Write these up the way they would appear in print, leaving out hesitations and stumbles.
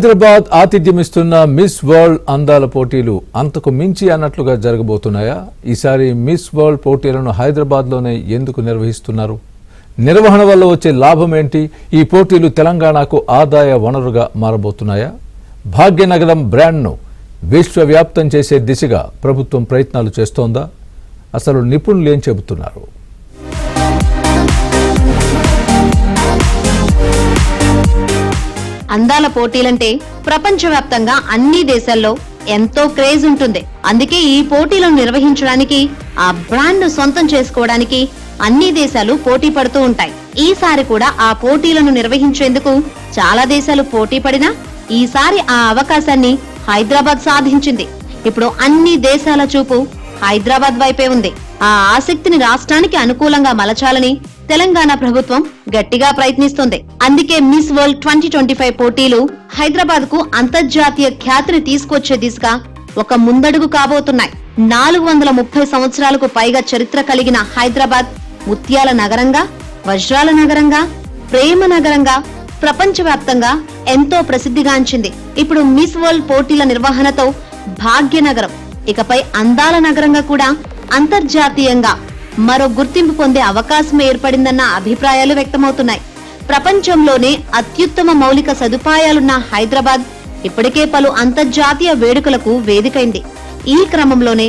Hyderabad ఆతిథ్యమిస్తున్న miss world అందాల పోటీలు అంతకు మించి అన్నట్లుగా జరగబోతున్నాయా? ఈసారి మిస్ వరల్డ్ పోటీలను హైదరాబాద్లోనే ఎందుకు నిర్వహిస్తున్నారు? నిర్వహణ వల్ల వచ్చే లాభం ఏంటి? ఈ పోటీలు తెలంగాణకు ఆదాయ వనరుగా మారబోతున్నాయా? భాగ్యనగరం బ్రాండ్ను విశ్వవ్యాప్తం చేసే దిశగా ప్రభుత్వం ప్రయత్నాలు చేస్తోందా? అసలు నిపుణులు ఏం చెబుతున్నారు? అందాల పోటీలంటే ప్రపంచవ్యాప్తంగా అన్ని దేశాల్లో ఎంతో క్రేజ్ ఉంటుంది. అందుకే ఈ పోటీలను నిర్వహించడానికి, ఆ బ్రాండ్ ను సొంతం చేసుకోవడానికి అన్ని దేశాలు పోటీ పడుతూ ఉంటాయి. ఈసారి కూడా ఆ పోటీలను నిర్వహించేందుకు చాలా దేశాలు పోటీ పడినా ఈసారి ఆ అవకాశాన్ని హైదరాబాద్ సాధించింది. ఇప్పుడు అన్ని దేశాల చూపు హైదరాబాద్ వైపే ఉంది. ఆ ఆసక్తిని రాష్ట్రానికి అనుకూలంగా మలచాలని తెలంగాణ ప్రభుత్వం గట్టిగా ప్రయత్నిస్తుంది. అందుకే మిస్ వరల్డ్ 2025 పోటీలు హైదరాబాద్ కు అంతర్జాతీయ ఖ్యాతిని తీసుకొచ్చే దిశగా ఒక ముందడుగు కాబోతున్నాయి. 430 సంవత్సరాలకు పైగా చరిత్ర కలిగిన హైదరాబాద్ ముత్యాల నగరంగా, వజ్రాల నగరంగా, ప్రేమ నగరంగా ప్రపంచవ్యాప్తంగా ఎంతో ప్రసిద్ధిగాంచింది. ఇప్పుడు మిస్ వరల్డ్ పోటీల నిర్వహణతో భాగ్యనగరం ఇకపై అందాల నగరంగా కూడా అంతర్జాతీయంగా మరో గుర్తింపు పొందే అవకాశం ఏర్పడిందన్న అభిప్రాయాలు వ్యక్తమవుతున్నాయి. ప్రపంచంలోనే అత్యుత్తమ మౌలిక సదుపాయాలున్న హైదరాబాద్ ఇప్పటికే పలు అంతర్జాతీయ వేడుకలకు వేదికైంది. ఈ క్రమంలోనే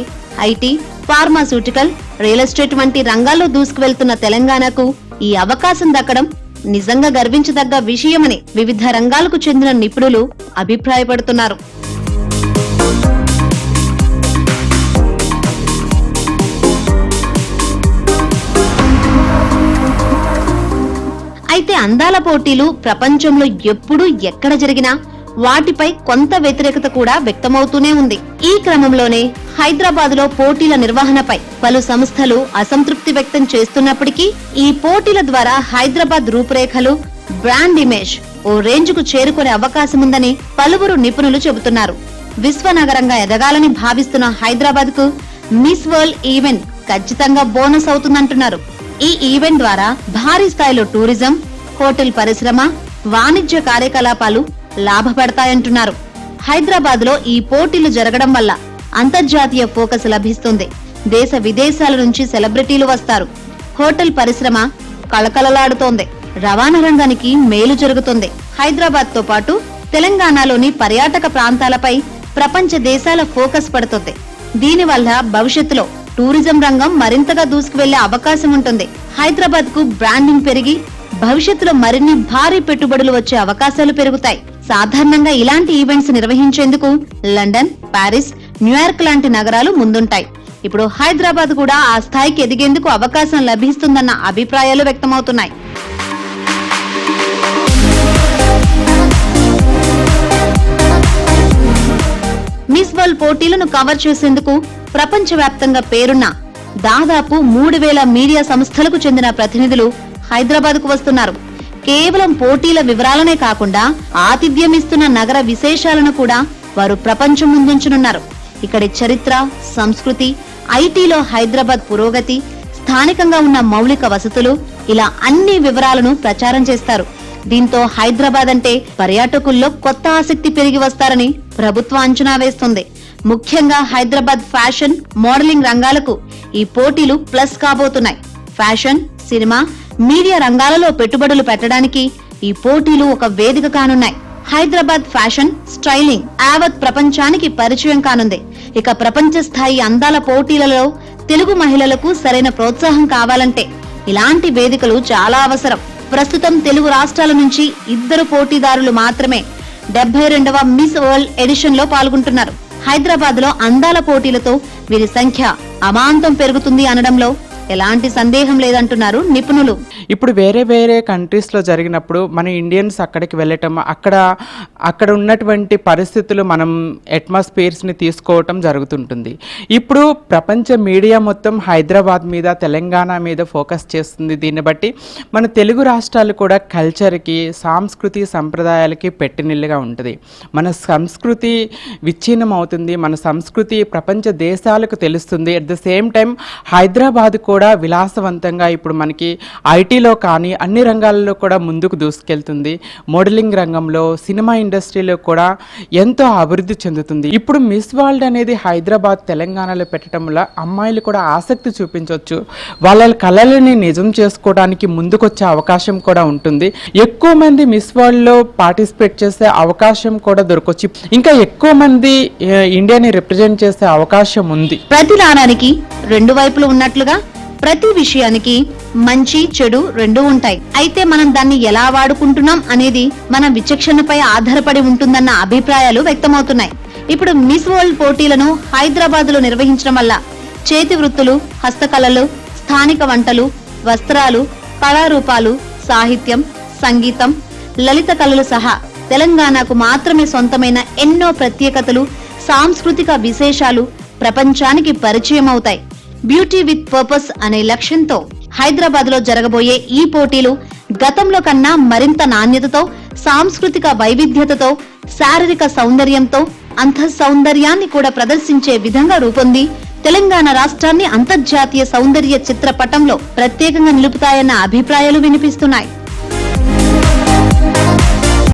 ఐటీ, ఫార్మాస్యూటికల్, రియల్ ఎస్టేట్ వంటి రంగాల్లో దూసుకువెళ్తున్న తెలంగాణకు ఈ అవకాశం దక్కడం నిజంగా గర్వించదగ్గ విషయమని వివిధ రంగాలకు చెందిన నిపుణులు అభిప్రాయపడుతున్నారు. అయితే అందాల పోటీలు ప్రపంచంలో ఎప్పుడు ఎక్కడ జరిగినా వాటిపై కొంత వ్యతిరేకత కూడా వ్యక్తమవుతూనే ఉంది. ఈ క్రమంలోనే హైదరాబాద్ లో పోటీల నిర్వహణపై పలు సంస్థలు అసంతృప్తి వ్యక్తం చేస్తున్నప్పటికీ ఈ పోటీల ద్వారా హైదరాబాద్ రూపురేఖలు, బ్రాండ్ ఇమేజ్ ఓ రేంజ్ కు చేరుకునే అవకాశం ఉందని పలువురు నిపుణులు చెబుతున్నారు. విశ్వనగరంగా ఎదగాలని భావిస్తున్న హైదరాబాద్ కు మిస్ వరల్డ్ ఈవెంట్ ఖచ్చితంగా బోనస్ అవుతుందంటున్నారు. ఈ ఈవెంట్ ద్వారా భారీ స్థాయిలో టూరిజం, హోటల్ పరిశ్రమ, వాణిజ్య కార్యకలాపాలు లాభపడతాయంటున్నారు. హైదరాబాద్ లో ఈ పోటీలు జరగడం వల్ల అంతర్జాతీయ ఫోకస్ లభిస్తుంది. దేశ విదేశాల నుంచి సెలబ్రిటీలు వస్తారు. హోటల్ పరిశ్రమ కళకళలాడుతోంది. రవాణా రంగానికి మేలు జరుగుతుంది. హైదరాబాద్ తో పాటు తెలంగాణలోని పర్యాటక ప్రాంతాలపై ప్రపంచ దేశాల ఫోకస్ పడుతుంది. దీనివల్ల భవిష్యత్తులో టూరిజం రంగం మరింతగా దూసుకువెళ్లే అవకాశం ఉంటుంది. హైదరాబాద్ కు బ్రాండింగ్ పెరిగి భవిష్యత్తులో మరిన్ని భారీ పెట్టుబడులు వచ్చే అవకాశాలు పెరుగుతాయి. సాధారణంగా ఇలాంటి ఈవెంట్స్ నిర్వహించేందుకు లండన్, పారిస్, న్యూయార్క్ లాంటి నగరాలు ముందుంటాయి. ఇప్పుడు హైదరాబాద్ కూడా ఆ స్థాయికి ఎదిగేందుకు అవకాశం లభిస్తుందన్న అభిప్రాయాలు వ్యక్తమవుతున్నాయి. మిస్ వరల్డ్ పోటీలను కవర్ చేసేందుకు ప్రపంచవ్యాప్తంగా పేరున్న దాదాపు 3000 మీడియా సంస్థలకు చెందిన ప్రతినిధులు హైదరాబాద్ కు వస్తున్నారు. కేవలం పోటీల వివరాలనే కాకుండా ఆతిథ్యమిస్తున్న నగర విశేషాలను కూడా వారు ప్రపంచం ముందుంచనున్నారు. ఇక్కడి చరిత్ర, సంస్కృతి, ఐటీలో హైదరాబాద్ పురోగతి, స్థానికంగా ఉన్న మౌలిక వసతులు, ఇలా అన్ని వివరాలను ప్రచారం చేస్తారు. దీంతో హైదరాబాద్ అంటే పర్యాటకుల్లో కొత్త ఆసక్తి పెరిగి వస్తారని ప్రభుత్వం అంచనా వేస్తుంది. ముఖ్యంగా హైదరాబాద్ ఫ్యాషన్, మోడలింగ్ రంగాలకు ఈ పోటీలు ప్లస్ కాబోతున్నాయి. ఫ్యాషన్, సినిమా, మీడియా రంగాలలో పెట్టుబడులు పెట్టడానికి ఈ పోటీలు ఒక వేదిక కానున్నాయి. హైదరాబాద్ ఫ్యాషన్, స్టైలింగ్ యావత్ ప్రపంచానికి పరిచయం కానుంది. ఇక ప్రపంచ స్థాయి అందాల పోటీలలో తెలుగు మహిళలకు సరైన ప్రోత్సాహం కావాలంటే ఇలాంటి వేదికలు చాలా అవసరం. ప్రస్తుతం తెలుగు రాష్ట్రాల నుంచి 2 పోటీదారులు మాత్రమే 72వ మిస్ వరల్డ్ ఎడిషన్ లో పాల్గొంటున్నారు. హైదరాబాద్ లో అందాల పోటీలతో వీరి సంఖ్య అమాంతం పెరుగుతుంది అనడంలో ఎలాంటి సందేహం లేదంటున్నారు నిపుణులు. ఇప్పుడు వేరే వేరే కంట్రీస్లో జరిగినప్పుడు మన ఇండియన్స్ అక్కడికి వెళ్ళటం, అక్కడ ఉన్నటువంటి పరిస్థితులు మనం అట్మాస్ఫియర్స్ని తీసుకోవటం జరుగుతుంటుంది. ఇప్పుడు ప్రపంచ మీడియా మొత్తం హైదరాబాద్ మీద, తెలంగాణ మీద ఫోకస్ చేస్తుంది. దీన్ని బట్టి మన తెలుగు రాష్ట్రాలు కూడా కల్చర్కి, సాంస్కృతి సంప్రదాయాలకి పెట్టినిల్లుగా ఉంటుంది. మన సంస్కృతి విచ్ఛిన్నం అవుతుంది. మన సంస్కృతి ప్రపంచ దేశాలకు తెలుస్తుంది. At the same time Hyderabad కూడా విలాసవంతంగా ఇప్పుడు మనకి ఐటీ ఐటీలో కానీ అన్ని రంగాల్లో కూడా ముందుకు దూసుకెళ్తుంది. మోడలింగ్ రంగంలో, సినిమా ఇండస్ట్రీలో కూడా ఎంతో అభివృద్ధి చెందుతుంది. ఇప్పుడు మిస్ వరల్డ్ అనేది హైదరాబాద్, తెలంగాణలో పెట్టడం వల్ల అమ్మాయిలు కూడా ఆసక్తి చూపించవచ్చు. వాళ్ళ కళలని నిజం చేసుకోవడానికి ముందుకొచ్చే అవకాశం కూడా ఉంటుంది. ఎక్కువ మంది మిస్ వరల్డ్లో పార్టిసిపేట్ చేసే అవకాశం కూడా దొరకొచ్చు. ఇంకా ఎక్కువ మంది ఇండియాని రిప్రజెంట్ చేసే అవకాశం ఉంది. ప్రతి నాణానికి రెండు వైపులు ఉన్నట్లుగా ప్రతి విషయానికి మంచి చెడు రెండు ఉంటాయి. అయితే మనం దాన్ని ఎలా వాడుకుంటున్నాం అనేది మన విచక్షణపై ఆధారపడి ఉంటుందన్న అభిప్రాయాలు వ్యక్తమవుతున్నాయి. ఇప్పుడు మిస్ వరల్డ్ పోటీలను హైదరాబాద్ లో నిర్వహించడం వల్ల చేతి వృత్తులు, హస్తకళలు, స్థానిక వంటలు, వస్త్రాలు, కళారూపాలు, సాహిత్యం, సంగీతం, లలిత కళలు సహా తెలంగాణకు మాత్రమే సొంతమైన ఎన్నో ప్రత్యేకతలు, సాంస్కృతిక విశేషాలు ప్రపంచానికి పరిచయం అవుతాయి. బ్యూటీ విత్ పర్పస్ అనే లక్ష్యంతో హైదరాబాద్ లో జరగబోయే ఈ పోటీలు గతంలో కన్నా మరింత నాణ్యతతో, సాంస్కృతిక వైవిధ్యతతో, శారీరక సౌందర్యంతో, అంతఃసౌందర్యాన్ని కూడా ప్రదర్శించే విధంగా రూపొంది తెలంగాణ రాష్ట్రాన్ని అంతర్జాతీయ సౌందర్య చిత్రపటంలో ప్రత్యేకంగా నిలుపుతాయన్న అభిప్రాయాలు వినిపిస్తున్నాయి.